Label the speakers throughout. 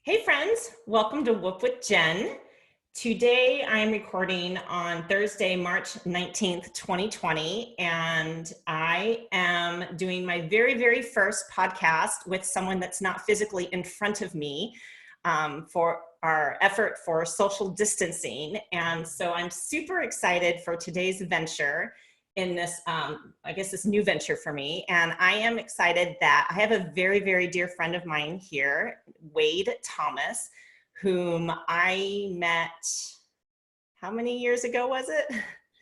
Speaker 1: Hey friends, welcome to Whoop with Jen. Today I'm recording on Thursday, March 19th, 2020, and I am doing my very first podcast with someone that's not physically in front of me for our effort for social distancing. And so I'm super excited for today's venture in this, this new venture for me. And I am excited that I have a very dear friend of mine here, Wade Thomas, whom I met, how many years ago was it?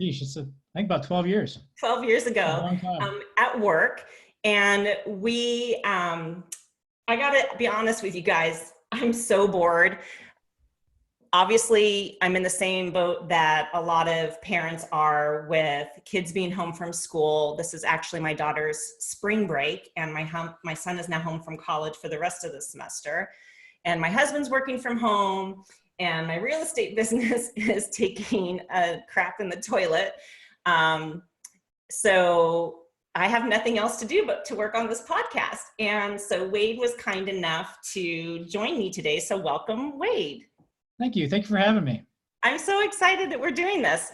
Speaker 2: Geez, I think about 12 years.
Speaker 1: 12 years
Speaker 2: A
Speaker 1: ago
Speaker 2: long time.
Speaker 1: at work. And I gotta be honest with you guys, I'm so bored. Obviously, I'm in the same boat that a lot of parents are with kids being home from school. This is actually my daughter's spring break, and my son is now home from college for the rest of the semester. And my husband's working from home, and my real estate business is taking a crap in the toilet. So I have nothing else to do but to work on this podcast. And so Wade was kind enough to join me today. So welcome, Wade.
Speaker 2: Thank you. Thank you for having me.
Speaker 1: I'm so excited that we're doing this.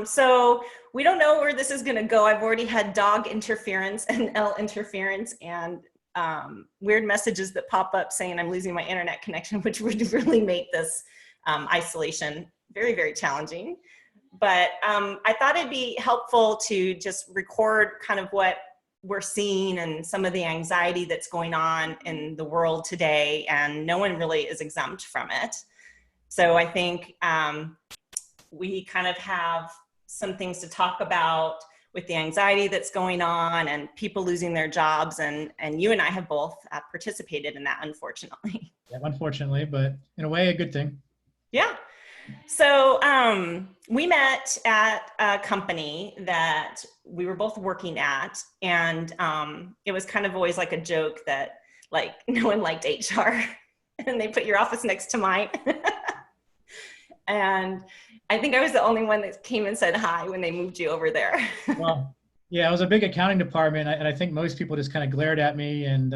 Speaker 1: So we don't know where this is going to go. I've already had dog interference and L interference and weird messages that pop up saying I'm losing my internet connection, which would really make this isolation very challenging. But I thought it'd be helpful to just record kind of what we're seeing and some of the anxiety that's going on in the world today, and no one really is exempt from it. So I think we kind of have some things to talk about with the anxiety that's going on and people losing their jobs. And you and I have both participated in that, unfortunately.
Speaker 2: Yeah, unfortunately, but in a way, a good thing.
Speaker 1: Yeah. So we met at a company that we were both working at. And it was kind of always like a joke that like no one liked HR and they put your office next to mine. And I think I was the only one that came and said hi when they moved you over there.
Speaker 2: Well, yeah, it was a big accounting department, and I think most people just kind of glared at me and,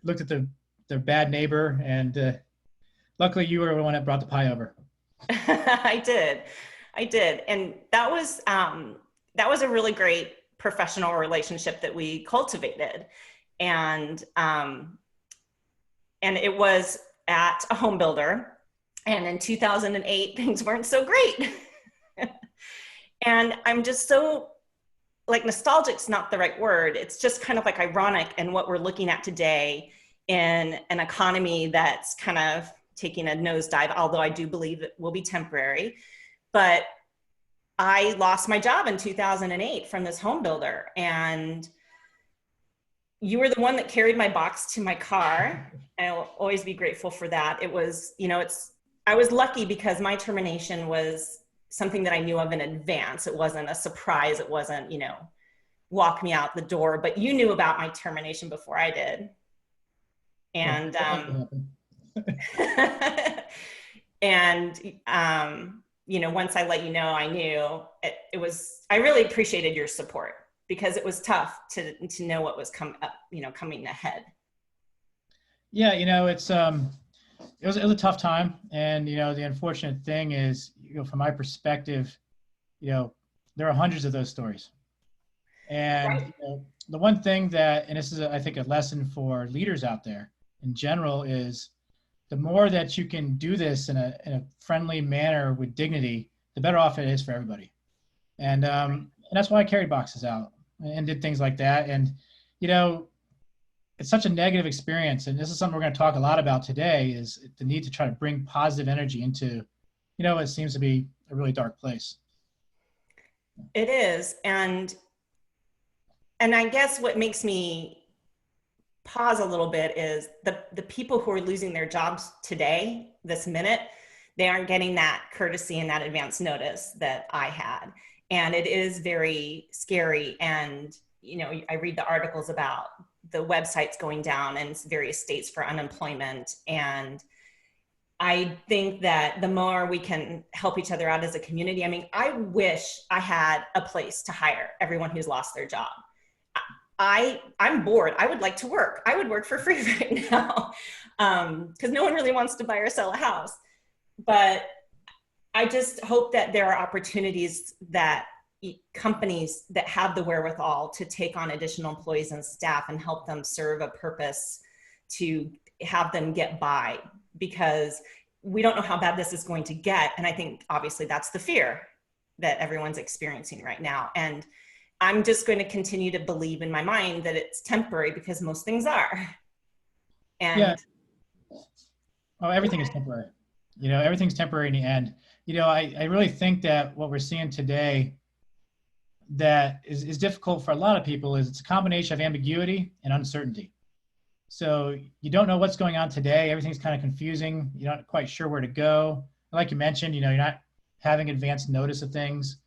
Speaker 2: looked at their bad neighbor. And luckily, you were the one that brought the pie over.
Speaker 1: I did. And that was a really great professional relationship that we cultivated. And it was at a home builder. And in 2008, things weren't so great. And I'm just so, like, nostalgic's not the right word. It's just kind of like ironic in what we're looking at today in an economy that's kind of taking a nosedive, although I do believe it will be temporary. But I lost my job in 2008 from this home builder. And you were the one that carried my box to my car. And I'll always be grateful for that. It was, I was lucky because my termination was something that I knew of in advance. It wasn't a surprise. It wasn't, walk me out the door, but you knew about my termination before I did. And, once I let you know, I knew I really appreciated your support because it was tough to know what was coming ahead.
Speaker 2: Yeah, it was a tough time. And, the unfortunate thing is, from my perspective, there are hundreds of those stories. And
Speaker 1: Right.
Speaker 2: The one thing that, and this is, I think, a lesson for leaders out there in general, is the more that you can do this in a friendly manner with dignity, the better off it is for everybody. And that's why I carried boxes out and did things like that. And, it's such a negative experience. And this is something we're going to talk a lot about today, is the need to try to bring positive energy into, what seems to be a really dark place.
Speaker 1: It is. And I guess what makes me pause a little bit is the people who are losing their jobs today, this minute, they aren't getting that courtesy and that advance notice that I had. And it is very scary. And, I read the articles about the websites going down in various states for unemployment. And I think that the more we can help each other out as a community, I wish I had a place to hire everyone who's lost their job. I'm bored. I would like to work. I would work for free right now. because no one really wants to buy or sell a house. But I just hope that there are opportunities that companies that have the wherewithal to take on additional employees and staff and help them serve a purpose to have them get by, because we don't know how bad this is going to get. And I think obviously that's the fear that everyone's experiencing right now. And I'm just going to continue to believe in my mind that it's temporary, because most things are. And
Speaker 2: Yeah. Oh, everything is temporary. Everything's temporary in the end. I really think that what we're seeing today that is difficult for a lot of people is it's a combination of ambiguity and uncertainty. So you don't know what's going on today. Everything's kind of confusing. You're not quite sure where to go. Like you mentioned, you're not having advanced notice of things.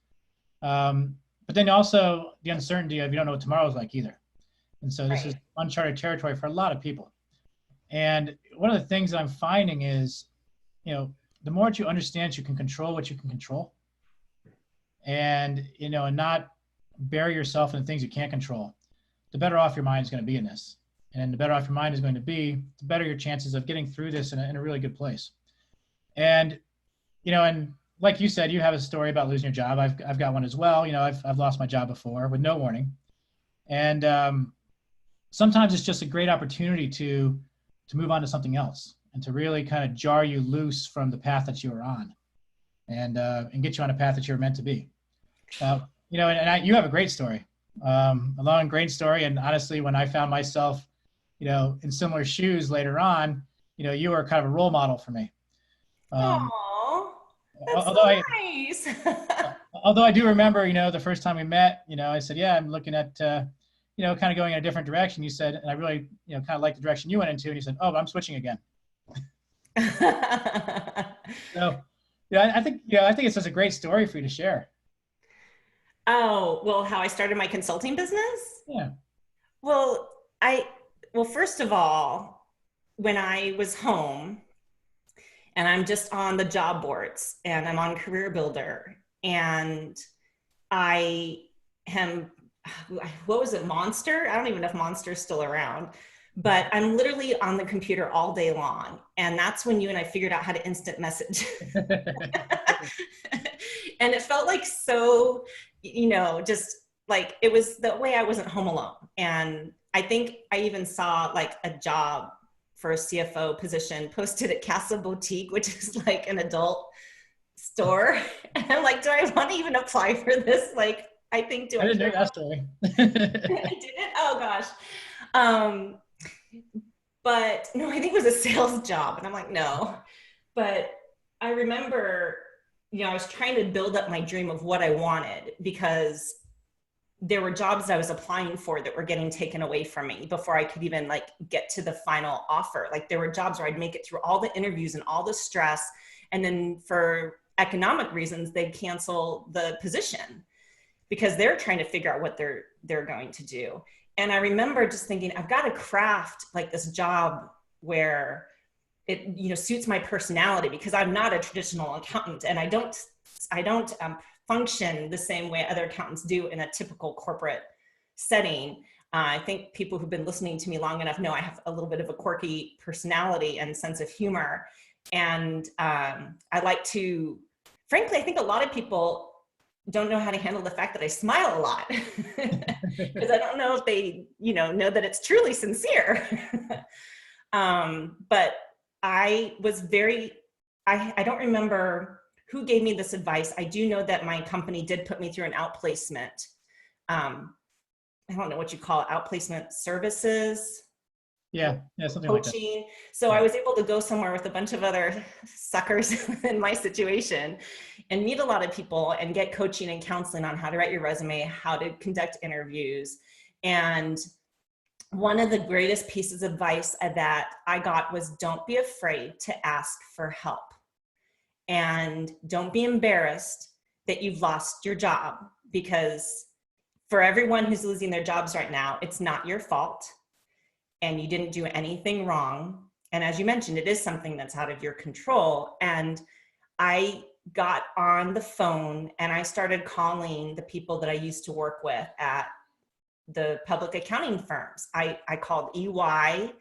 Speaker 2: But then also the uncertainty of you don't know what tomorrow is like either. And so this is uncharted territory for a lot of people. And one of the things that I'm finding is, the more that you understand you can control what you can control, and and not bury yourself in the things you can't control, the better off your mind is going to be in this. And the better off your mind is going to be, the better your chances of getting through this in a really good place. And and like you said, you have a story about losing your job. I've got one as well. I've lost my job before with no warning. And sometimes it's just a great opportunity to move on to something else and to really kind of jar you loose from the path that you were on, and get you on a path that you were meant to be. You have a great story, a long and great story. And honestly, when I found myself, in similar shoes later on, you were kind of a role model for me.
Speaker 1: oh, that's
Speaker 2: although
Speaker 1: so nice.
Speaker 2: although I do remember, the first time we met, I said, yeah, I'm looking at, kind of going in a different direction. You said, and I really, kind of like the direction you went into. And you said, oh, but I'm switching again. So, I think it's just a great story for you to share.
Speaker 1: Oh, well, how I started my consulting business?
Speaker 2: Yeah.
Speaker 1: Well, first of all, when I was home and I'm just on the job boards and I'm on Career Builder and I am, what was it, Monster? I don't even know if Monster's still around, but I'm literally on the computer all day long. And that's when you and I figured out how to instant message. And it felt like so, just like it was the way I wasn't home alone. And I think I even saw like a job for a CFO position posted at Casa Boutique, which is like an adult store. And I'm like, do I want to even apply for this? Like, I think,
Speaker 2: I didn't know that story.
Speaker 1: I didn't? Oh gosh. But no, I think it was a sales job. And I'm like, no. But I remember, I was trying to build up my dream of what I wanted, because there were jobs I was applying for that were getting taken away from me before I could even like get to the final offer. Like there were jobs where I'd make it through all the interviews and all the stress, and then for economic reasons, they'd cancel the position because they're trying to figure out what they're going to do. And I remember just thinking, I've got to craft like this job where it, suits my personality, because I'm not a traditional accountant, and I don't function the same way other accountants do in a typical corporate setting. I think people who've been listening to me long enough know I have a little bit of a quirky personality and sense of humor. And I like to, frankly, I think a lot of people don't know how to handle the fact that I smile a lot, because I don't know if they, know that it's truly sincere. But I was I don't remember who gave me this advice. I do know that my company did put me through an outplacement. I don't know what you call it, outplacement services.
Speaker 2: Yeah, something
Speaker 1: coaching.
Speaker 2: Like that.
Speaker 1: So I was able to go somewhere with a bunch of other suckers in my situation and meet a lot of people and get coaching and counseling on how to write your resume, how to conduct interviews. And one of the greatest pieces of advice that I got was, don't be afraid to ask for help. And don't be embarrassed that you've lost your job, because for everyone who's losing their jobs right now, it's not your fault and you didn't do anything wrong. And as you mentioned, it is something that's out of your control. And I got on the phone and I started calling the people that I used to work with at the public accounting firms. I called EY,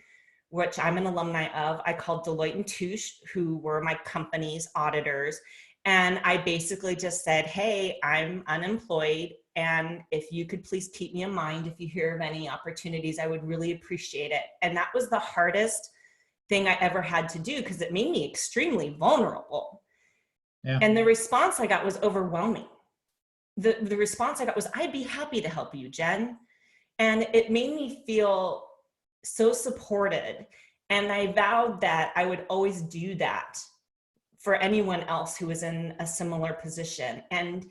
Speaker 1: which I'm an alumni of. I called Deloitte and Touche, who were my company's auditors. And I basically just said, hey, I'm unemployed. And if you could please keep me in mind if you hear of any opportunities, I would really appreciate it. And that was the hardest thing I ever had to do because it made me extremely vulnerable.
Speaker 2: Yeah.
Speaker 1: And the response I got was overwhelming. The response I got was, I'd be happy to help you, Jen. And it made me feel so supported. And I vowed that I would always do that for anyone else who was in a similar position. And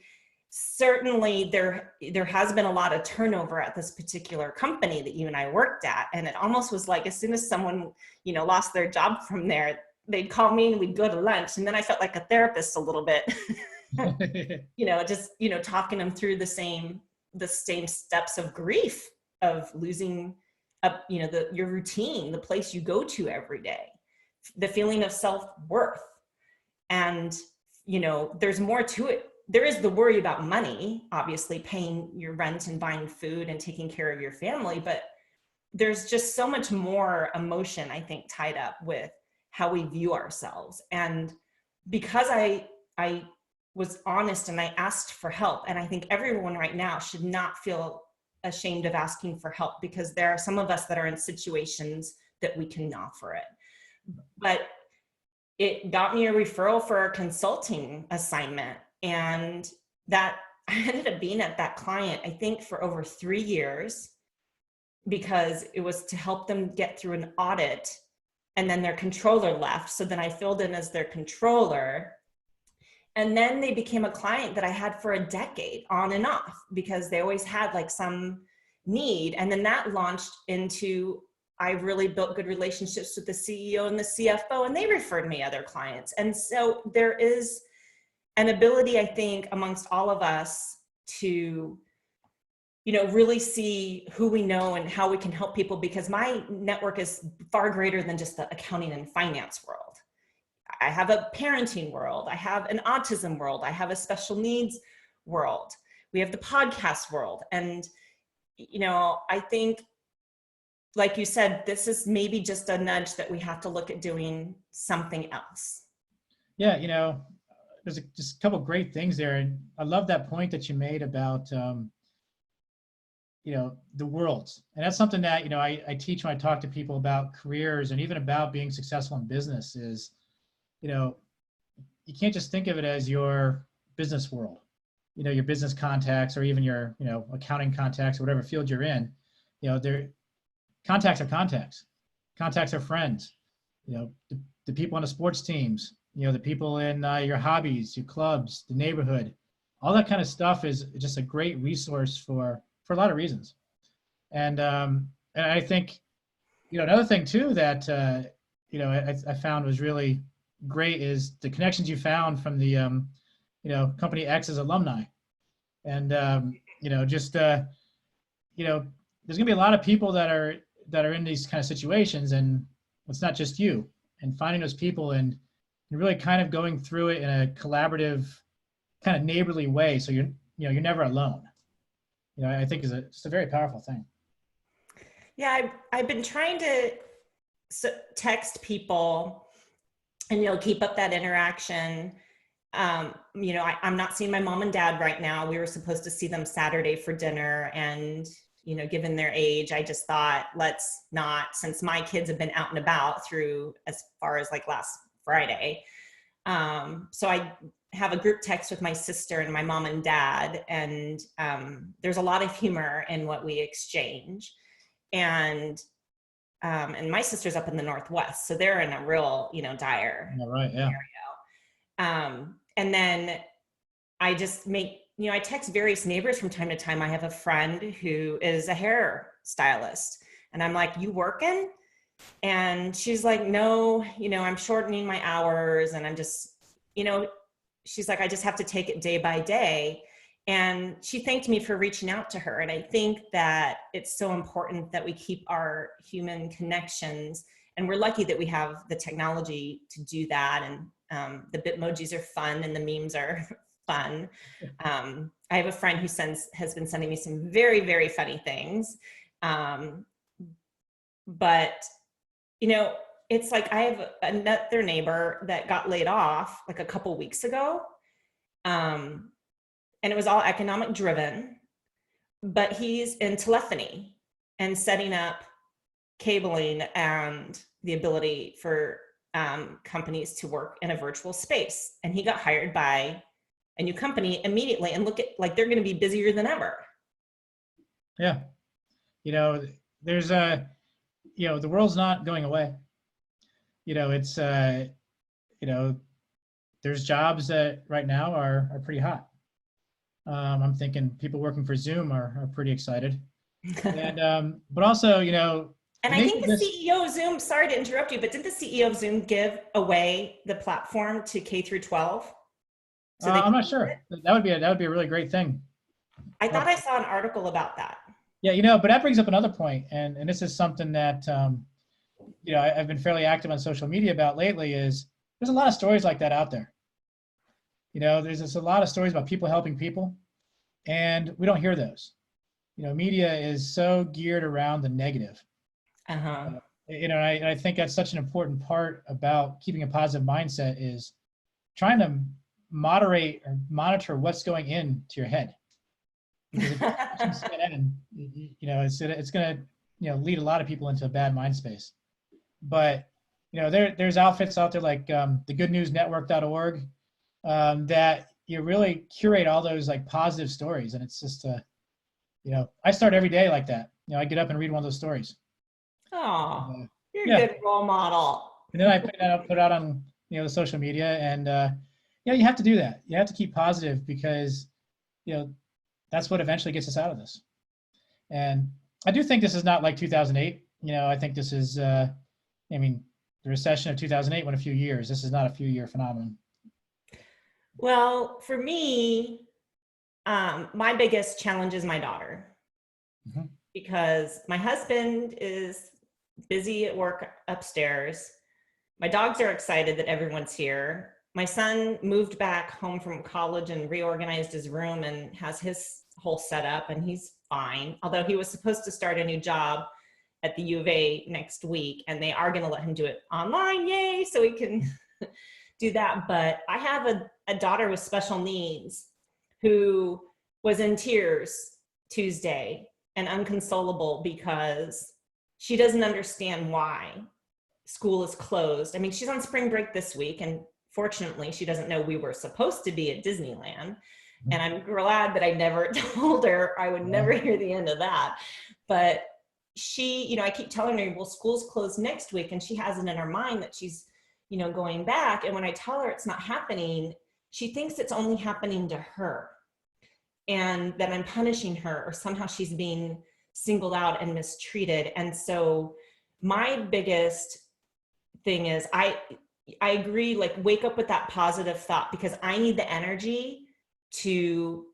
Speaker 1: certainly there has been a lot of turnover at this particular company that you and I worked at. And it almost was like, as soon as someone, lost their job from there, they'd call me and we'd go to lunch. And then I felt like a therapist a little bit, just, talking them through the same steps of grief of losing up, your routine, the place you go to every day, the feeling of self-worth. And, there's more to it. There is the worry about money, obviously paying your rent and buying food and taking care of your family, but there's just so much more emotion, I think, tied up with how we view ourselves. And because I was honest and I asked for help, and I think everyone right now should not feel ashamed of asking for help, because there are some of us that are in situations that we can offer it. But it got me a referral for a consulting assignment, and that I ended up being at that client, I think, for over 3 years, because it was to help them get through an audit, and then their controller left. So then I filled in as their controller. And then they became a client that I had for a decade, on and off, because they always had like some need. And then that launched into, I really built good relationships with the CEO and the CFO, and they referred me other clients. And so there is an ability, I think, amongst all of us to, really see who we know and how we can help people, because my network is far greater than just the accounting and finance world. I have a parenting world. I have an autism world. I have a special needs world. We have the podcast world. And, I think, like you said, this is maybe just a nudge that we have to look at doing something else.
Speaker 2: Yeah, there's just a couple of great things there. And I love that point that you made about, the worlds. And that's something that, I teach when I talk to people about careers and even about being successful in business is, you can't just think of it as your business world, your business contacts, or even your, accounting contacts, or whatever field you're in. They're contacts are contacts. Contacts are friends. The people on the sports teams, the people in your hobbies, your clubs, the neighborhood, all that kind of stuff is just a great resource for a lot of reasons. And I think, another thing too that, I found was really great is the connections you found from the, Company X's alumni. And, there's gonna be a lot of people that are in these kind of situations, and it's not just you. And finding those people and really kind of going through it in a collaborative, kind of neighborly way, so you're never alone. I think it's a very powerful thing.
Speaker 1: Yeah, I've been trying to text people and keep up that interaction. I'm not seeing my mom and dad right now. We were supposed to see them Saturday for dinner, and given their age, I just thought, let's not, since my kids have been out and about through as far as like last Friday. So I have a group text with my sister and my mom and dad, and there's a lot of humor in what we exchange. And my sister's up in the Northwest, so they're in a real, dire scenario. And then I just make, I text various neighbors from time to time. I have a friend who is a hair stylist, and I'm like, you working? And she's like, no, I'm shortening my hours, and I'm just, she's like, I just have to take it day by day. And she thanked me for reaching out to her. And I think that it's so important that we keep our human connections. And we're lucky that we have the technology to do that. And the Bitmojis are fun, and the memes are fun. I have a friend who has been sending me some very, very funny things. But you know, it's like I have another neighbor that got laid off like a couple weeks ago. Um, and it was all economic driven, but he's in telephony and setting up cabling and the ability for companies to work in a virtual space. And he got hired by a new company immediately, and look at, like, they're going to be busier than ever.
Speaker 2: Yeah. You know, there's a, the world's not going away. It's, you know, there's jobs that right now are pretty hot. I'm thinking people working for Zoom are pretty excited. And, but also,
Speaker 1: And
Speaker 2: the
Speaker 1: I
Speaker 2: nature
Speaker 1: think
Speaker 2: of
Speaker 1: the
Speaker 2: this,
Speaker 1: CEO of Zoom, sorry to interrupt you, but did the CEO of Zoom give away the platform to K through 12? So they
Speaker 2: I'm
Speaker 1: can
Speaker 2: not
Speaker 1: use it?
Speaker 2: sure. That would be a really great thing.
Speaker 1: I
Speaker 2: Uh,
Speaker 1: thought I saw an article about that.
Speaker 2: yeah, but that brings up another point, and this is something that, I've been fairly active on social media about lately is there's a lot of stories like that out there. There's just a lot of stories about people helping people, and we don't hear those. Media is so geared around the negative.
Speaker 1: Uh-huh.
Speaker 2: I think that's such an important part about keeping a positive mindset is trying to moderate or monitor what's going into your head. Because if you're watching CNN, it's going to lead a lot of people into a bad mind space. But there's outfits out there like the goodnewsnetwork.org that you really curate all those like positive stories, and it's just I start every day like that. I get up and read one of those stories.
Speaker 1: Oh,
Speaker 2: And,
Speaker 1: you're a
Speaker 2: yeah,
Speaker 1: good role model.
Speaker 2: and then I put it out on the social media, and you have to do that. You have to keep positive because that's what eventually gets us out of this. And I do think this is not like 2008. I think this is the recession of 2008 went a few years. This is not a few year phenomenon.
Speaker 1: Well, for me, my biggest challenge is my daughter,
Speaker 2: Mhm.
Speaker 1: because my husband is busy at work upstairs. My dogs are excited that everyone's here. My son moved back home from college and reorganized his room and has his whole setup, and he's fine. Although he was supposed to start a new job at the U of A next week, and they are going to let him do it online. Yay! So he can do that. But I have a daughter with special needs who was in tears Tuesday and unconsolable because she doesn't understand why school is closed. I mean, she's on spring break this week, and fortunately, she doesn't know we were supposed to be at Disneyland. And I'm glad that I never told her. I would never hear the end of that. But she, I keep telling her, well, school's closed next week, and she has it in her mind that she's, going back. And when I tell her it's not happening, she thinks it's only happening to her, and that I'm punishing her, or somehow she's being singled out and mistreated. And so my biggest thing is I agree, like, wake up with that positive thought, because I need the energy to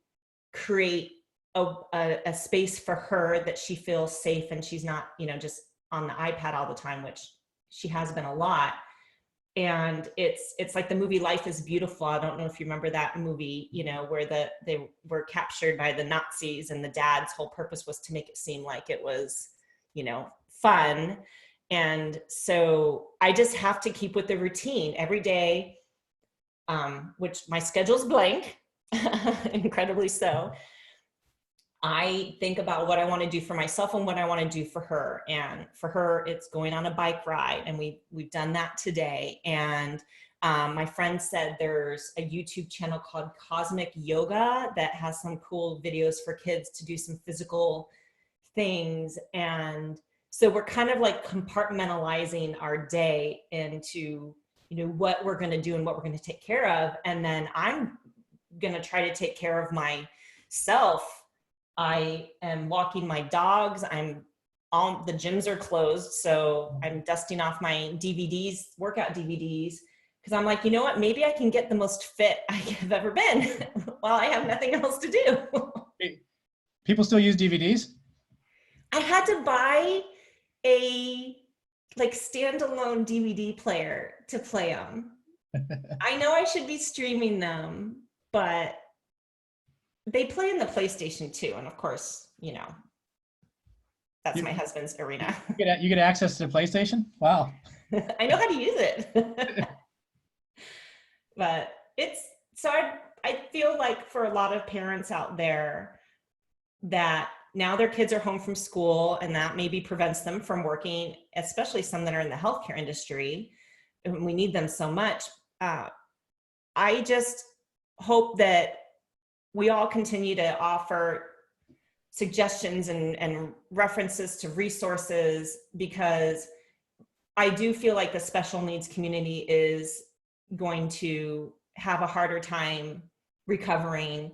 Speaker 1: create a space for her that she feels safe, and she's not, just on the iPad all the time, which she has been a lot. And it's like the movie Life is Beautiful. I don't know if you remember that movie, where they were captured by the Nazis, and the dad's whole purpose was to make it seem like it was, fun. And so I just have to keep with the routine every day, which my schedule's blank, incredibly so. I think about what I want to do for myself and what I want to do for her. And for her, it's going on a bike ride. And we've done that today. And my friend said there's a YouTube channel called Cosmic Yoga that has some cool videos for kids to do some physical things. And so we're kind of like compartmentalizing our day into, what we're going to do and what we're going to take care of. And then I'm going to try to take care of myself. I am walking my dogs. All the gyms are closed, so I'm dusting off my DVDs, workout DVDs, because I'm like, you know what? Maybe I can get the most fit I have ever been while I have nothing else to do.
Speaker 2: People still use DVDs?
Speaker 1: I had to buy a standalone DVD player to play them. I know I should be streaming them, but they play in the PlayStation too, and of course, That's
Speaker 2: You,
Speaker 1: my husband's arena.
Speaker 2: you get access to the PlayStation? Wow.
Speaker 1: I know how to use it. But it's so I feel like for a lot of parents out there that now their kids are home from school and that maybe prevents them from working, especially some that are in the healthcare industry. And we need them so much. Uh, I just hope that we all continue to offer suggestions and references to resources, because I do feel like the special needs community is going to have a harder time recovering.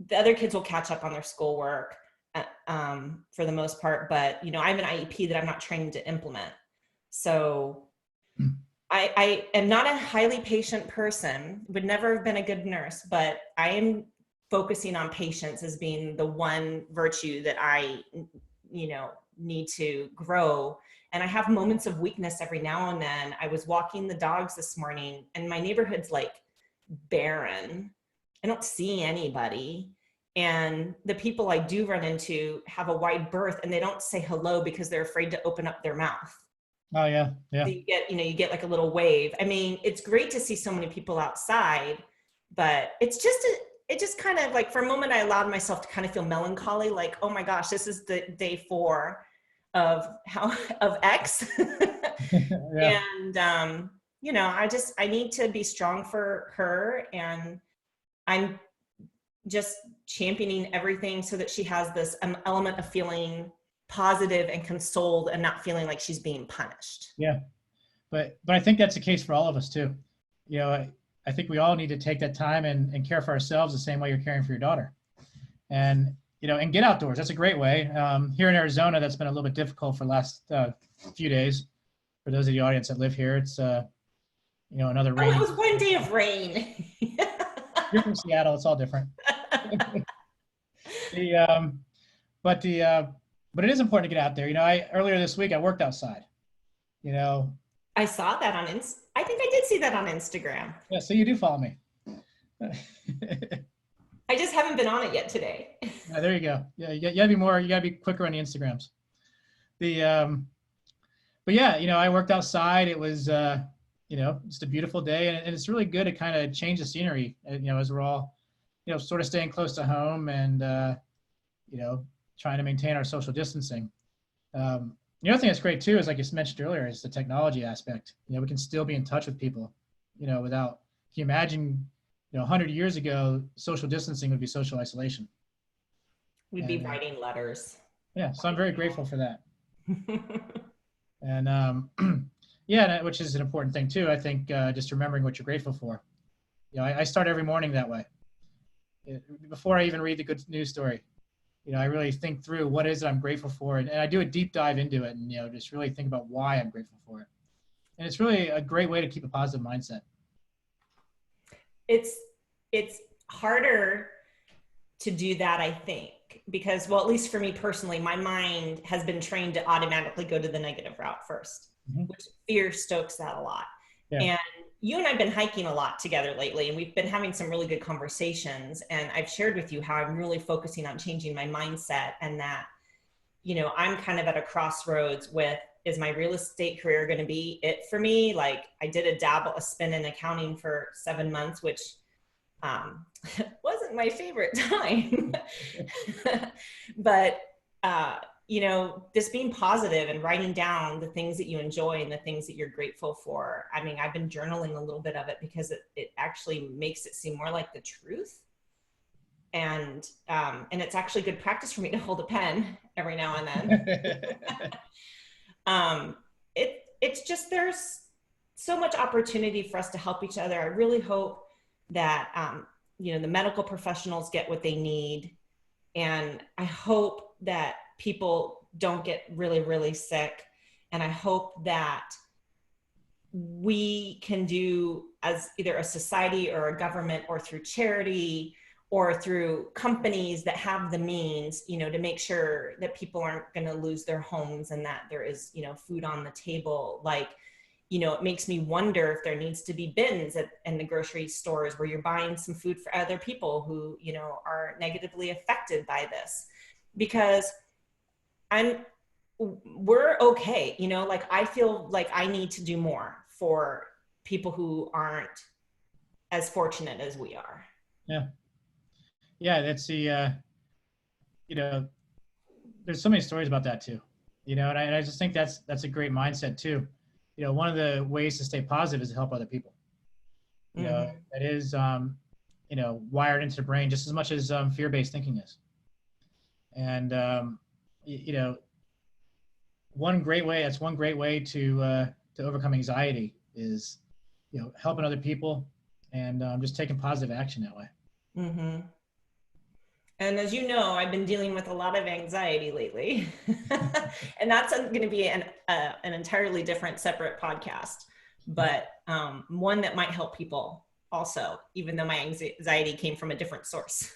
Speaker 1: The other kids will catch up on their schoolwork for the most part, but I have an IEP that I'm not trained to implement. So I am not a highly patient person, would never have been a good nurse, but I am focusing on patience as being the one virtue that I, need to grow. And I have moments of weakness every now and then. I was walking the dogs this morning and my neighborhood's like barren. I don't see anybody. And the people I do run into have a wide berth and they don't say hello because they're afraid to open up their mouth.
Speaker 2: Oh yeah,
Speaker 1: So
Speaker 2: yeah.
Speaker 1: you get like a little wave. I mean, it's great to see so many people outside, but it just kind of like, for a moment I allowed myself to kind of feel melancholy, like, oh my gosh, this is the day 4 of X.
Speaker 2: Yeah.
Speaker 1: And I need to be strong for her, and I'm just championing everything so that she has this element of feeling positive and consoled and not feeling like she's being punished.
Speaker 2: Yeah. But I think that's the case for all of us too. I think we all need to take that time and care for ourselves the same way you're caring for your daughter. And and get outdoors. That's a great way. Here in Arizona, that's been a little bit difficult for the last few days. For those of the audience that live here, it's another
Speaker 1: Oh,
Speaker 2: rainy.
Speaker 1: it was one day of rain.
Speaker 2: You're from Seattle. It's all different. the but the but it is important to get out there. I earlier this week I worked outside.
Speaker 1: I saw that on I think I did see that on Instagram.
Speaker 2: Yeah, so you do follow me.
Speaker 1: I just haven't been on it yet today.
Speaker 2: Yeah, there you go. Yeah, you gotta be more. You gotta be quicker on the Instagrams. But yeah, I worked outside. It was just a beautiful day, and it's really good to kind of change the scenery. As we're all sort of staying close to home and trying to maintain our social distancing. The other thing that's great too is, like you mentioned earlier, is the technology aspect. We can still be in touch with people. Without. Can you imagine? 100 years ago, social distancing would be social isolation.
Speaker 1: We'd be writing letters.
Speaker 2: Yeah, so I'm very grateful for that. And yeah, which is an important thing too. I think just remembering what you're grateful for. I start every morning that way. Before I even read the good news story, I really think through what is it I'm grateful for, and I do a deep dive into it, and just really think about why I'm grateful for it. And it's really a great way to keep a positive mindset.
Speaker 1: It's harder to do that, I think, because, well, at least for me personally, my mind has been trained to automatically go to the negative route first, which fear stokes that a lot. Yeah. And you and I've been hiking a lot together lately, and we've been having some really good conversations. And I've shared with you how I'm really focusing on changing my mindset, and that, I'm kind of at a crossroads with, is my real estate career going to be it for me? Like, I did a spin in accounting for 7 months, which wasn't my favorite time. But, just being positive and writing down the things that you enjoy and the things that you're grateful for. I mean, I've been journaling a little bit of it because it actually makes it seem more like the truth. And it's actually good practice for me to hold a pen every now and then. It's just, there's so much opportunity for us to help each other. I really hope that, the medical professionals get what they need. And I hope that people don't get really, really sick. And I hope that we can do, as either a society or a government or through charity or through companies that have the means, to make sure that people aren't going to lose their homes and that there is, food on the table. Like, it makes me wonder if there needs to be bins in the grocery stores where you're buying some food for other people who, are negatively affected by this. Because we're okay. You know, like I feel like I need to do more for people who aren't as fortunate as we are.
Speaker 2: Yeah. Yeah. That's you know, there's so many stories about that too, and I just think that's a great mindset too. One of the ways to stay positive is to help other people.
Speaker 1: Mm-hmm.
Speaker 2: That is, wired into the brain just as much as fear-based thinking is. And, you know, one great way to overcome anxiety is, helping other people and just taking positive action that way.
Speaker 1: Mm-hmm. And as you know, I've been dealing with a lot of anxiety lately. And that's going to be an entirely different, separate podcast, but one that might help people also, even though my anxiety came from a different source,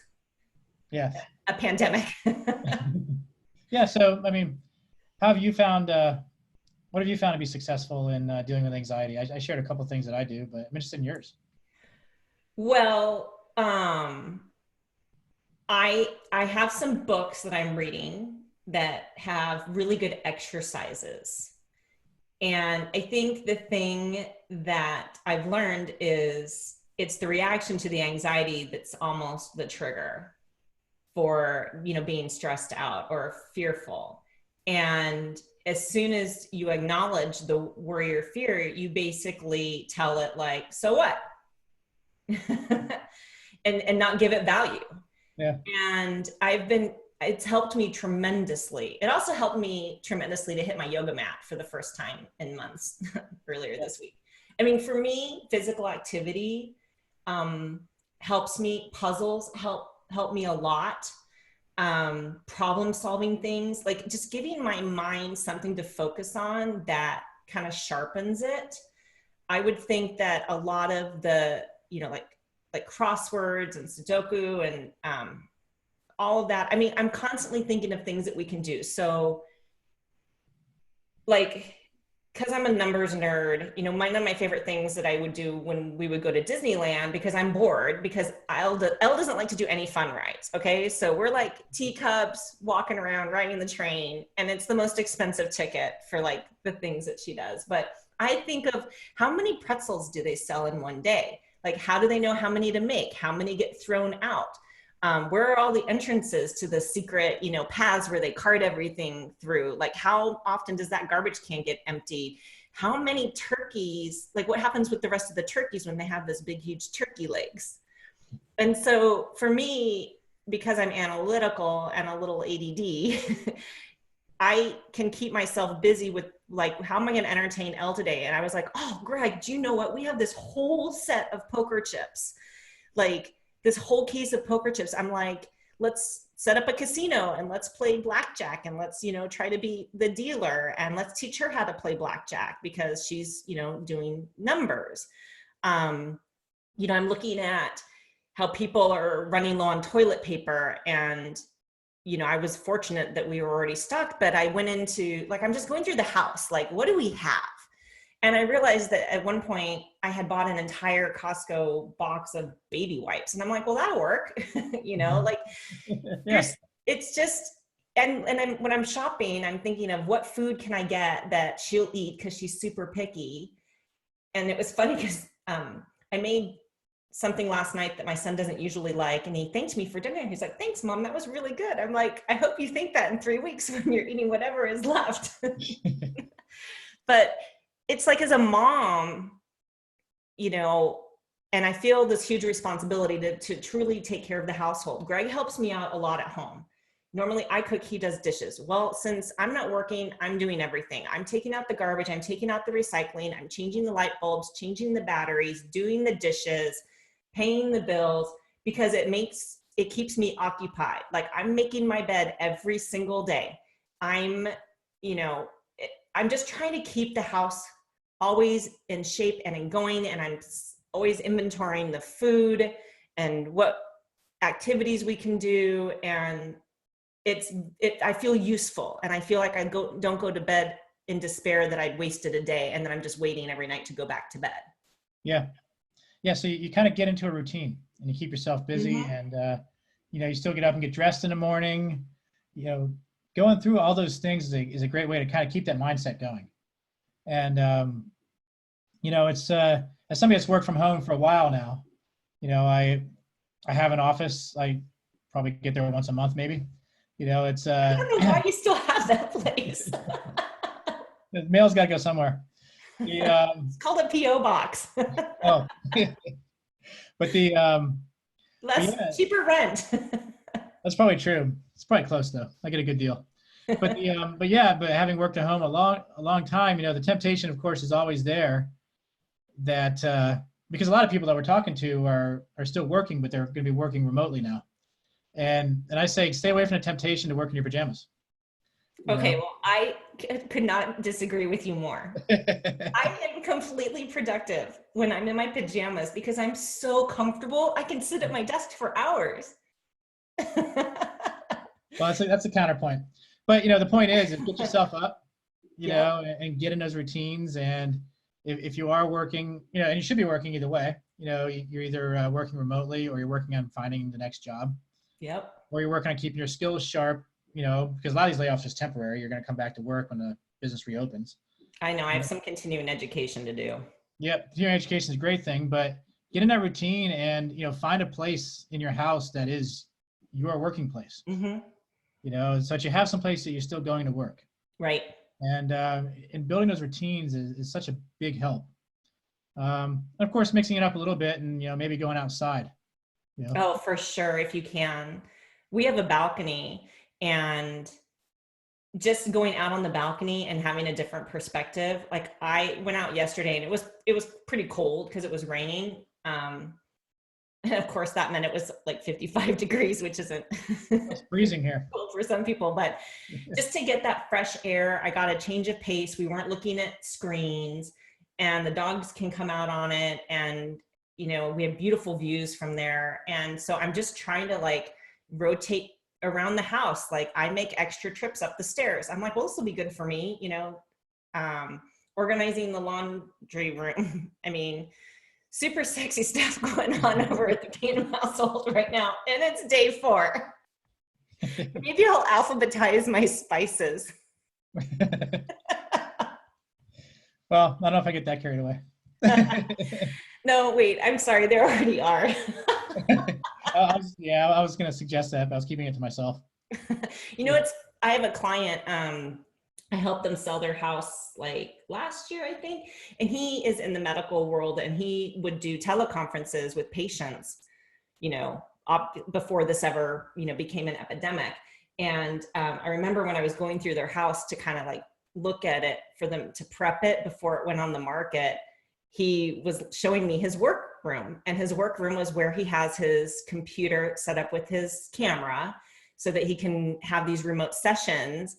Speaker 2: Yes.
Speaker 1: a pandemic.
Speaker 2: Yeah. So, I mean, how have you found, what have you found to be successful in dealing with anxiety? I shared a couple of things that I do, but I'm interested in yours.
Speaker 1: Well, I have some books that I'm reading that have really good exercises. And I think the thing that I've learned is it's the reaction to the anxiety that's almost the trigger for, being stressed out or fearful. And as soon as you acknowledge the worry or fear, you basically tell it like, so what? and not give it value.
Speaker 2: Yeah.
Speaker 1: And it's helped me tremendously. It also helped me tremendously to hit my yoga mat for the first time in months earlier this week. I mean, for me, physical activity helps me. Puzzles help me a lot. Problem solving things, like just giving my mind something to focus on that kind of sharpens it. I would think that a lot of the, like crosswords and Sudoku and all of that. I mean, I'm constantly thinking of things that we can do. So, like, because I'm a numbers nerd, one of my favorite things that I would do when we would go to Disneyland, because I'm bored, because Elle doesn't like to do any fun rides. Okay. So we're like teacups, walking around, riding the train, and it's the most expensive ticket for like the things that she does. But I think of how many pretzels do they sell in one day? Like, how do they know how many to make? How many get thrown out? Where are all the entrances to the secret, paths where they cart everything through? Like, how often does that garbage can get emptied? How many turkeys, like what happens with the rest of the turkeys when they have this big, huge turkey legs? And so for me, because I'm analytical and a little ADD, I can keep myself busy with like, how am I going to entertain Elle today? And I was like, oh, Greg, do you know what? We have this whole set of poker chips. Like, this whole case of poker chips. I'm like, let's set up a casino and let's play blackjack and let's, try to be the dealer and let's teach her how to play blackjack because she's, doing numbers. I'm looking at how people are running low on toilet paper, and I was fortunate that we were already stocked, but I went into, like, I'm just going through the house, like, what do we have? And I realized that at one point I had bought an entire Costco box of baby wipes. And I'm like, well, that'll work. Like
Speaker 2: Yeah.
Speaker 1: it's just, and when I'm shopping, I'm thinking of what food can I get that she'll eat because she's super picky. And it was funny because I made something last night that my son doesn't usually like, and he thanked me for dinner. He's like, thanks, Mom, that was really good. I'm like, I hope you think that in 3 weeks when you're eating whatever is left. But it's like, as a mom, and I feel this huge responsibility to truly take care of the household. Greg helps me out a lot at home. Normally I cook, he does dishes. Well, since I'm not working, I'm doing everything. I'm taking out the garbage, I'm taking out the recycling, I'm changing the light bulbs, changing the batteries, doing the dishes, paying the bills, because it keeps me occupied. Like, I'm making my bed every single day. I'm, I'm just trying to keep the house always in shape and in going, and I'm always inventorying the food and what activities we can do. And I feel useful, and I feel like don't go to bed in despair that I'd wasted a day and then I'm just waiting every night to go back to bed.
Speaker 2: Yeah. Yeah. So you kind of get into a routine and you keep yourself busy,
Speaker 1: Mm-hmm.
Speaker 2: and, you still get up and get dressed in the morning, going through all those things is a great way to kind of keep that mindset going. And, it's, as somebody that's worked from home for a while now, I have an office. I probably get there once a month, maybe. It's,
Speaker 1: I don't know why you still have that place.
Speaker 2: the mail's got to go somewhere. The,
Speaker 1: It's called a PO box.
Speaker 2: oh, but but
Speaker 1: Less
Speaker 2: yeah,
Speaker 1: cheaper rent.
Speaker 2: that's probably true. It's probably close though. I get a good deal. But having worked at home a long time, the temptation, of course, is always there. That because a lot of people that we're talking to are still working, but they're going to be working remotely now. And I say, stay away from the temptation to work in your pajamas.
Speaker 1: Okay, well, I could not disagree with you more. I am completely productive when I'm in my pajamas because I'm so comfortable. I can sit at my desk for hours.
Speaker 2: Well, that's a counterpoint. But the point is get yourself up,
Speaker 1: Yep.
Speaker 2: and get in those routines. And if you are working, and you should be working either way. You're either working remotely or you're working on finding the next job,
Speaker 1: Yep.
Speaker 2: or you're working on keeping your skills sharp. Because a lot of these layoffs are just temporary. You're going to come back to work when the business reopens.
Speaker 1: I know I have some continuing education to do.
Speaker 2: Yep, continuing education is a great thing, but get in that routine and find a place in your house that is your working place.
Speaker 1: Mm-hmm.
Speaker 2: So that you have some place that you're still going to work.
Speaker 1: Right.
Speaker 2: And building those routines is such a big help. And of course, mixing it up a little bit and maybe going outside.
Speaker 1: Oh, for sure, if you can. We have a balcony, and just going out on the balcony and having a different perspective. Like, I went out yesterday and it was pretty cold because it was raining. And of course that meant it was like 55 degrees, which isn't
Speaker 2: It's freezing here.
Speaker 1: cold for some people, but just to get that fresh air, I got a change of pace. We weren't looking at screens, and the dogs can come out on it, and we have beautiful views from there. And so I'm just trying to like rotate around the house. Like, I make extra trips up the stairs. I'm like, well, this will be good for me, organizing the laundry room. I mean, super sexy stuff going on over at the Payne household right now. And it's day 4. Maybe I'll alphabetize my spices.
Speaker 2: Well, I don't know if I get that carried away.
Speaker 1: No, wait, I'm sorry. There already are.
Speaker 2: I was going to suggest that, but I was keeping it to myself.
Speaker 1: I have a client, I helped them sell their house like last year, I think. And he is in the medical world, and he would do teleconferences with patients, before this ever, became an epidemic. And I remember when I was going through their house to kind of like look at it for them to prep it before it went on the market, he was showing me his workroom, and his workroom was where he has his computer set up with his camera so that he can have these remote sessions.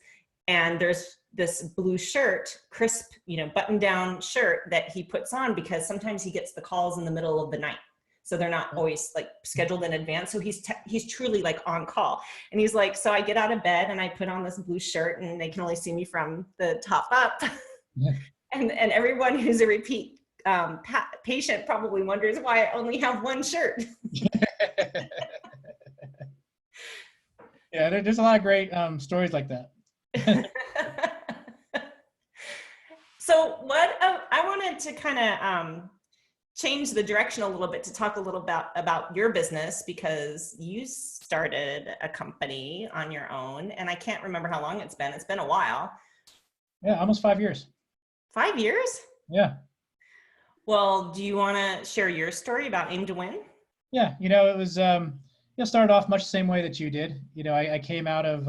Speaker 1: And there's this blue shirt, crisp, button down shirt that he puts on because sometimes he gets the calls in the middle of the night. So they're not always like scheduled in advance. So he's truly like on call. And he's like, so I get out of bed and I put on this blue shirt, and they can only see me from the top up.
Speaker 2: Yeah.
Speaker 1: And everyone who's a repeat patient probably wonders why I only have one shirt.
Speaker 2: Yeah, there's a lot of great stories like that.
Speaker 1: So I wanted to kind of change the direction a little bit to talk a little about your business, because you started a company on your own, and I can't remember how long it's been. It's been a while.
Speaker 2: Yeah, almost 5 years.
Speaker 1: 5 years?
Speaker 2: Yeah.
Speaker 1: Well, do you want to share your story about Aimtowin?
Speaker 2: Yeah, it was started off much the same way that you did. I came out of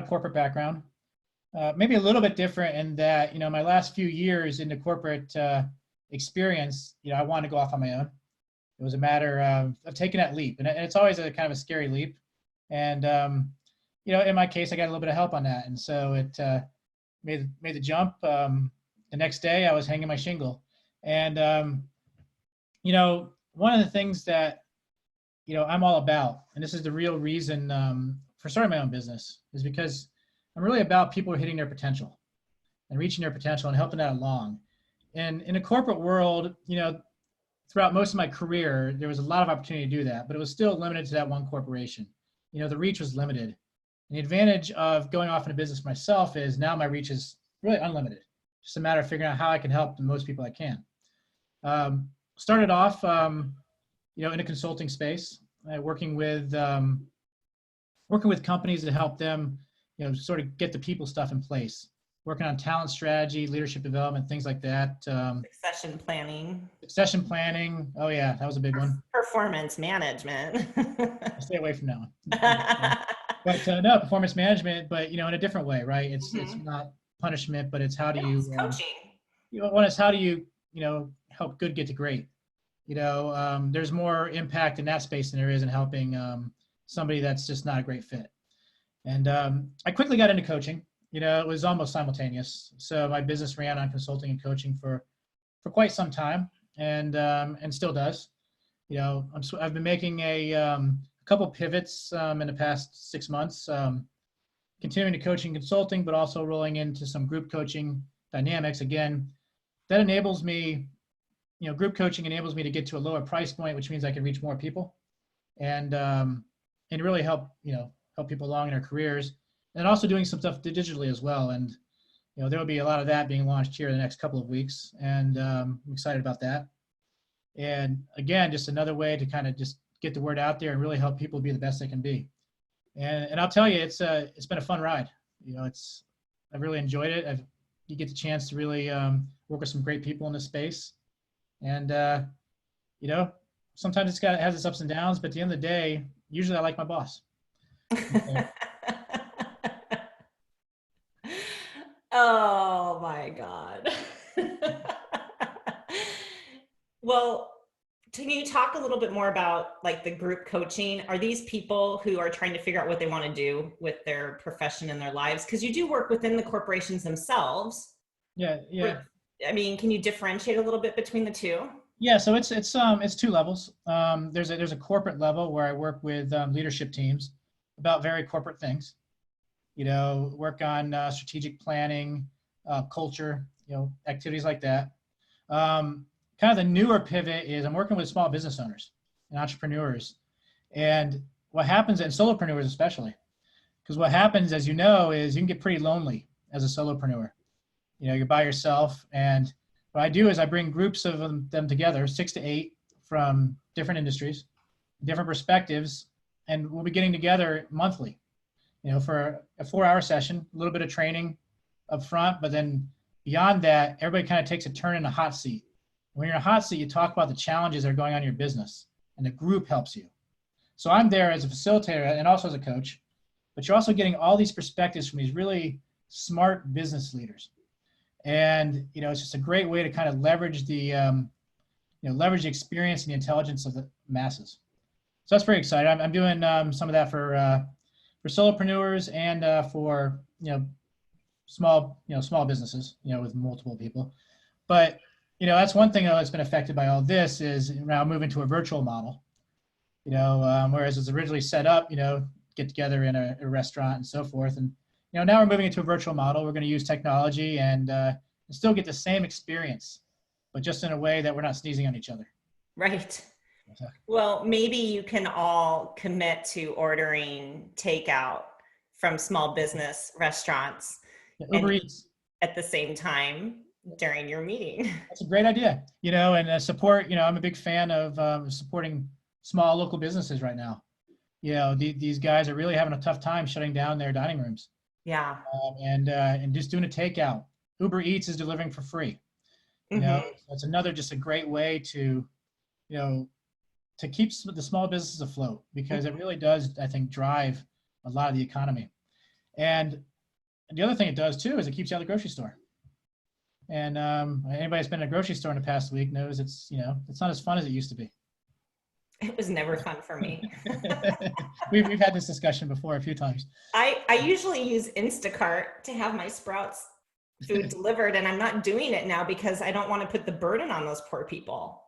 Speaker 2: corporate background. Maybe a little bit different in that, my last few years in the corporate experience, I wanted to go off on my own. It was a matter of taking that leap, and it's always a kind of a scary leap. And in my case, I got a little bit of help on that, and so it made the jump. The next day, I was hanging my shingle, and one of the things that I'm all about, and this is the real reason for starting my own business, is because I'm really about people hitting their potential and reaching their potential and helping that along. And in the corporate world, throughout most of my career, there was a lot of opportunity to do that, but it was still limited to that one corporation. The reach was limited. And the advantage of going off into business myself is now my reach is really unlimited. Just a matter of figuring out how I can help the most people I can. Started off, in a consulting space, working with companies to help them, sort of get the people stuff in place, working on talent strategy, leadership development, things like that.
Speaker 1: Succession planning.
Speaker 2: Succession planning. Oh yeah, that was a big one.
Speaker 1: Performance management.
Speaker 2: I'll stay away from that one. But no, performance management, but in a different way, right? It's not punishment, but it's how do
Speaker 1: It's coaching.
Speaker 2: one is how do you help good get to great. There's more impact in that space than there is in helping somebody that's just not a great fit. And I quickly got into coaching. It was almost simultaneous. So my business ran on consulting and coaching for quite some time, and still does. I've been making a couple pivots in the past 6 months, continuing to coaching consulting, but also rolling into some group coaching dynamics. Again, that enables me, group coaching enables me to get to a lower price point, which means I can reach more people and really help people along in their careers, and also doing some stuff digitally as well. And there will be a lot of that being launched here in the next couple of weeks, and I'm excited about that. And again, just another way to kind of just get the word out there and really help people be the best they can be. And I'll tell you, it's been a fun ride. I've really enjoyed it. You get the chance to really work with some great people in this space, and sometimes it has its ups and downs, but at the end of the day, usually I like my boss.
Speaker 1: Oh my God. Well, can you talk a little bit more about like the group coaching? Are these people who are trying to figure out what they want to do with their profession and their lives? Because you do work within the corporations themselves.
Speaker 2: Yeah.
Speaker 1: I mean, can you differentiate a little bit between the two?
Speaker 2: Yeah, so it's two levels. There's a corporate level where I work with leadership teams about very corporate things. Work on strategic planning, culture, activities like that. Kind of the newer pivot is I'm working with small business owners and entrepreneurs, and what happens, and solopreneurs especially, because what happens, as you know, is you can get pretty lonely as a solopreneur. You're by yourself, and what I do is I bring groups of them together, 6 to 8 from different industries, different perspectives, and we'll be getting together monthly, for a 4-hour session, a little bit of training up front, but then beyond that, everybody kind of takes a turn in a hot seat. When you're in a hot seat, you talk about the challenges that are going on in your business, and the group helps you. So I'm there as a facilitator and also as a coach, but you're also getting all these perspectives from these really smart business leaders. And it's just a great way to kind of leverage the leverage the experience and the intelligence of the masses. So that's very exciting. I'm doing some of that for solopreneurs and for small businesses with multiple people. But that's one thing that's been affected by all this is now moving to a virtual model. Whereas it's originally set up, get together in a restaurant and so forth, and now we're moving into a virtual model. We're going to use technology and still get the same experience, but just in a way that we're not sneezing on each other.
Speaker 1: Right. Well, maybe you can all commit to ordering takeout from small business restaurants
Speaker 2: Uber Eats
Speaker 1: at the same time during your meeting.
Speaker 2: That's a great idea. And support. I'm a big fan of supporting small local businesses right now. These guys are really having a tough time shutting down their dining rooms.
Speaker 1: Yeah.
Speaker 2: And just doing a takeout. Uber Eats is delivering for free. That's another just a great way to keep the small businesses afloat, because it really does, I think, drive a lot of the economy. And the other thing it does too is it keeps you out of the grocery store. And anybody that's been in a grocery store in the past week knows it's not as fun as it used to be.
Speaker 1: It was never fun for me.
Speaker 2: We've had this discussion before a few times.
Speaker 1: I usually use Instacart to have my Sprouts food delivered, and I'm not doing it now because I don't want to put the burden on those poor people.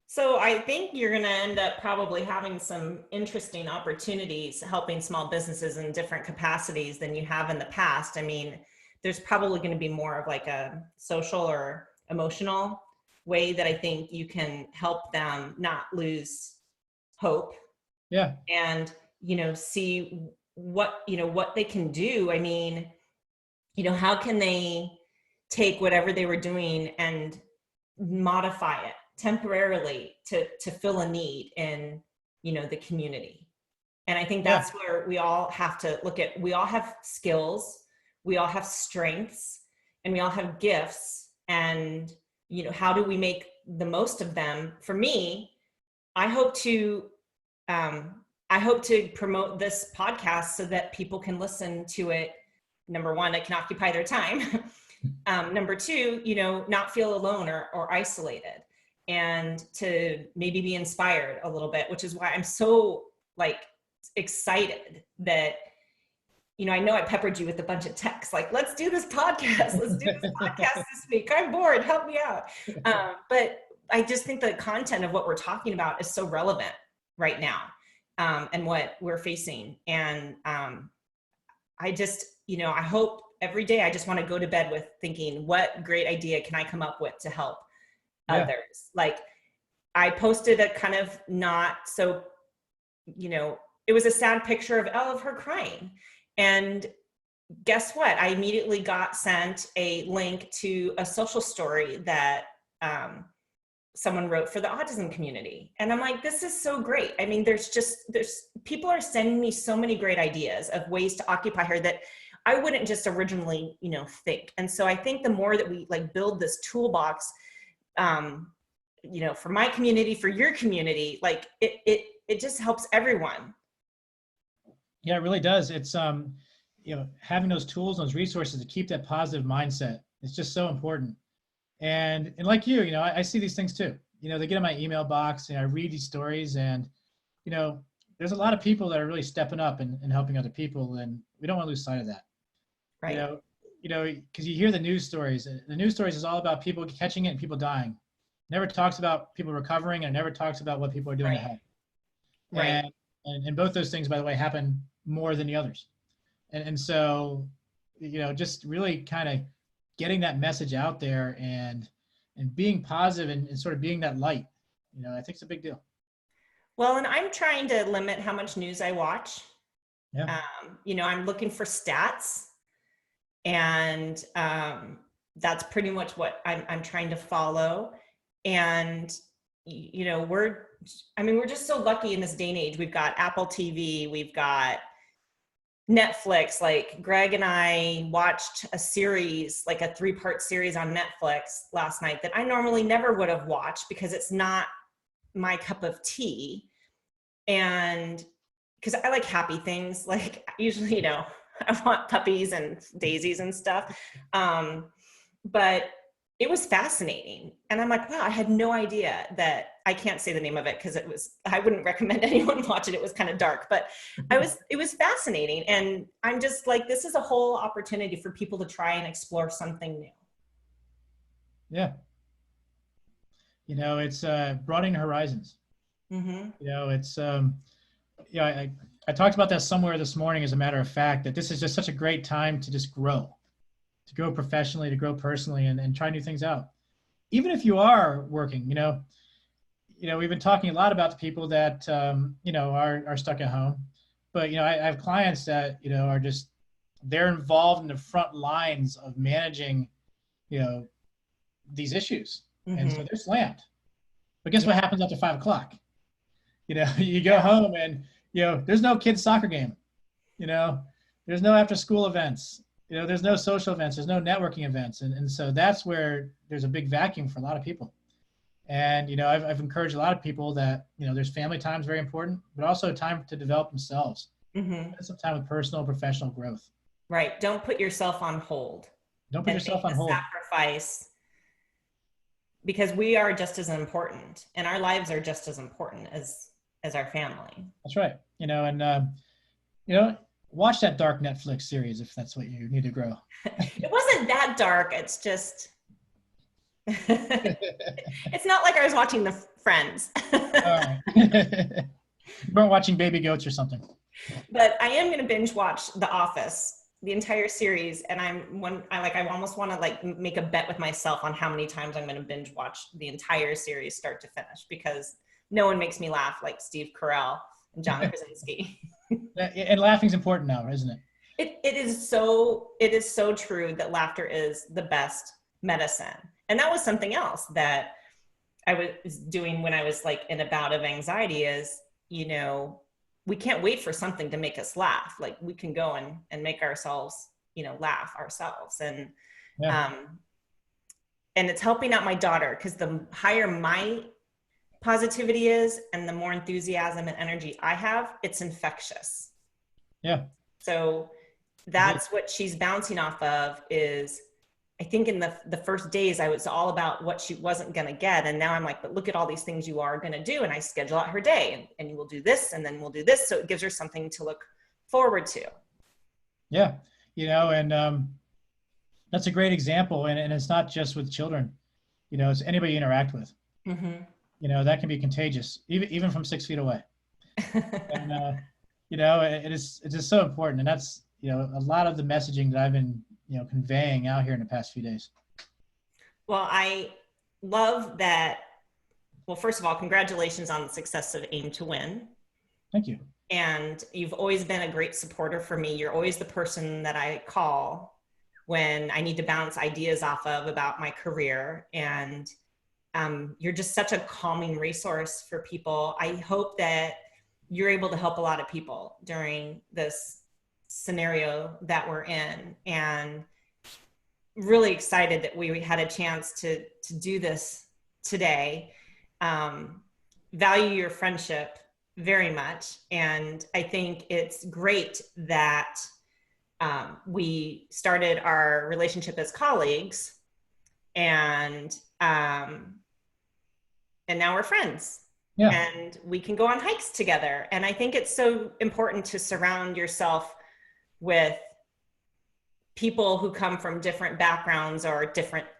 Speaker 1: So I think you're going to end up probably having some interesting opportunities helping small businesses in different capacities than you have in the past. I mean, there's probably going to be more of like a social or emotional way that I think you can help them not lose hope.
Speaker 2: Yeah.
Speaker 1: And see what they can do. I mean, how can they take whatever they were doing and modify it temporarily to fill a need in, the community. And I think
Speaker 2: Yeah.
Speaker 1: that's where we all have to look at, we all have skills, we all have strengths, and we all have gifts. And, how do we make the most of them? For me, I hope to, promote this podcast so that people can listen to it. Number one, it can occupy their time. Number two, not feel alone or isolated, and to maybe be inspired a little bit, which is why I'm so excited that, I know I peppered you with a bunch of texts, like, let's do this podcast. Let's do this podcast this week. I'm bored. Help me out. But I just think the content of what we're talking about is so relevant right now, and what we're facing. And I just, I hope every day I just want to go to bed with thinking, what great idea can I come up with to help others? Like, I posted a kind of not so, it was a sad picture of her crying. And guess what? I immediately got sent a link to a social story that someone wrote for the autism community. And I'm like, this is so great. I mean, there's people are sending me so many great ideas of ways to occupy her that I wouldn't just originally, think. And so I think the more that we build this toolbox, for my community, for your community, it just helps everyone.
Speaker 2: Yeah, it really does. It's, having those tools, those resources to keep that positive mindset. It's just so important. And like you, I see these things too. They get in my email box and I read these stories, and, there's a lot of people that are really stepping up and helping other people. And we don't want to lose sight of that.
Speaker 1: Right.
Speaker 2: Because you hear the news stories. The news stories is all about people catching it and people dying. Never talks about people recovering, and never talks about what people are doing to help.
Speaker 1: Right.
Speaker 2: And both those things, by the way, happen more than the others. And so, just really kind of getting that message out there and being positive and sort of being that light, I think it's a big deal.
Speaker 1: Well, and I'm trying to limit how much news I watch.
Speaker 2: Yeah.
Speaker 1: I'm looking for stats, and that's pretty much what I'm trying to follow. And, we're just so lucky in this day and age. We've got Apple TV, we've got Netflix. Like, Greg and I watched a series, like a 3-part series on Netflix last night that I normally never would have watched because it's not my cup of tea. And because I like happy things, like usually, I want puppies and daisies and stuff. But it was fascinating. And I'm like, wow, I had no idea that, I can't say the name of it because I wouldn't recommend anyone watch it. It was kind of dark, but it was fascinating. And I'm just like, this is a whole opportunity for people to try and explore something new.
Speaker 2: Yeah. It's broadening horizons.
Speaker 1: Mm-hmm.
Speaker 2: It's, I talked about that somewhere this morning, as a matter of fact, that this is just such a great time to just grow professionally, to grow personally, and try new things out. Even if you are working, we've been talking a lot about the people that, are stuck at home, but, I have clients that, are just, they're involved in the front lines of managing, these issues. Mm-hmm. And so they're slammed. But guess what happens after 5 o'clock? You go home and, there's no kids' soccer game. There's no after school events. There's no social events. There's no networking events. And so that's where there's a big vacuum for a lot of people. And, I've encouraged a lot of people that, there's family time is very important, but also time to develop themselves. Mm-hmm. Some time with personal and professional growth.
Speaker 1: Right. Don't put yourself on hold.
Speaker 2: Don't put yourself on hold.
Speaker 1: Sacrifice. Because we are just as important, and our lives are just as important as our family.
Speaker 2: That's right. And, watch that dark Netflix series if that's what you need to grow.
Speaker 1: It wasn't that dark. It's just, it's not like I was watching The Friends.
Speaker 2: You weren't watching Baby Goats or something.
Speaker 1: But I am going to binge watch The Office, the entire series. And I almost want to make a bet with myself on how many times I'm going to binge watch the entire series start to finish, because no one makes me laugh like Steve Carell and John Krasinski.
Speaker 2: And laughing's important now, isn't it?
Speaker 1: It is so true that laughter is the best medicine. And that was something else that I was doing when I was like in a bout of anxiety is, we can't wait for something to make us laugh. Like we can go and make ourselves, laugh ourselves.
Speaker 2: Yeah.
Speaker 1: Um, and it's helping out my daughter because the higher my positivity is and the more enthusiasm and energy I have, it's infectious.
Speaker 2: Yeah.
Speaker 1: So that's what she's bouncing off of is, I think in the first days I was all about what she wasn't going to get. And now I'm like, but look at all these things you are going to do. And I schedule out her day and you will do this and then we'll do this. So it gives her something to look forward to.
Speaker 2: Yeah. And that's a great example. And it's not just with children, it's anybody you interact with.
Speaker 1: Mm-hmm.
Speaker 2: That can be contagious, even from 6 feet away. And, it's just so important. And that's, a lot of the messaging that I've been, conveying out here in the past few days.
Speaker 1: Well, I love that. Well, first of all, congratulations on the success of Aimtowin.
Speaker 2: Thank you.
Speaker 1: And you've always been a great supporter for me. You're always the person that I call when I need to bounce ideas off of about my career. And you're just such a calming resource for people. I hope that you're able to help a lot of people during this scenario that we're in, and really excited that we had a chance to do this today. Value your friendship very much, and I think it's great that we started our relationship as colleagues, and now we're friends.
Speaker 2: Yeah.
Speaker 1: And we can go on hikes together. And I think it's so important to surround yourself with people who come from different backgrounds or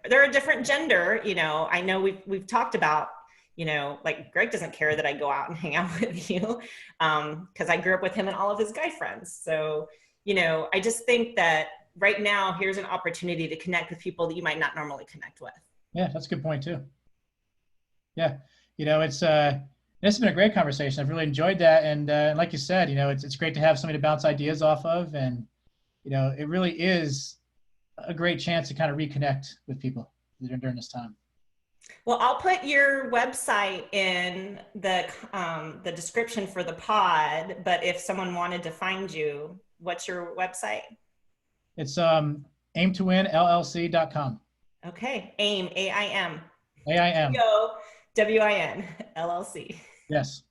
Speaker 1: they're a different gender. I know we've talked about, like Greg doesn't care that I go out and hang out with you because I grew up with him and all of his guy friends. So, I just think that right now, here's an opportunity to connect with people that you might not normally connect with.
Speaker 2: Yeah, that's a good point too. Yeah. It's been a great conversation. I've really enjoyed that. And like you said, it's great to have somebody to bounce ideas off of. And, it really is a great chance to kind of reconnect with people during this time.
Speaker 1: Well, I'll put your website in the description for the pod, but if someone wanted to find you, what's your website?
Speaker 2: It's aimtowinllc.com.
Speaker 1: Okay. AIM, AIM.
Speaker 2: AIM.
Speaker 1: WIN, LLC.
Speaker 2: Yes.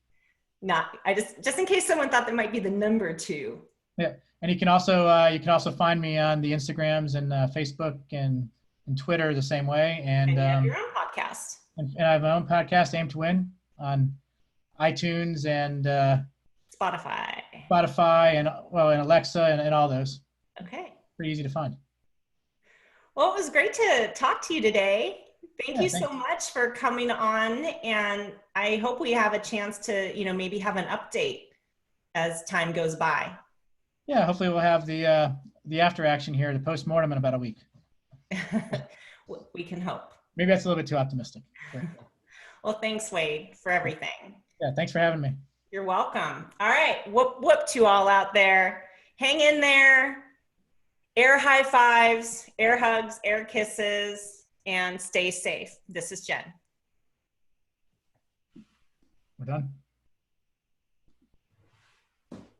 Speaker 1: Just in case someone thought there might be the number 2.
Speaker 2: Yeah. And you can also find me on the Instagrams and Facebook and Twitter the same way. And
Speaker 1: you have your own podcast.
Speaker 2: And I have my own podcast, Aim to Win, on iTunes and
Speaker 1: Spotify
Speaker 2: and Alexa and all those.
Speaker 1: Okay.
Speaker 2: Pretty easy to find.
Speaker 1: Well, it was great to talk to you today. Thank you so much for coming on, and I hope we have a chance to, maybe have an update as time goes by.
Speaker 2: Yeah, hopefully we'll have the after action here, the post-mortem in about a week.
Speaker 1: We can hope.
Speaker 2: Maybe that's a little bit too optimistic.
Speaker 1: Well, thanks, Wade, for everything.
Speaker 2: Yeah, thanks for having me.
Speaker 1: You're welcome. All right, whoop to all out there. Hang in there. Air high fives, air hugs, air kisses, and stay safe. This is Jen.
Speaker 2: We're done.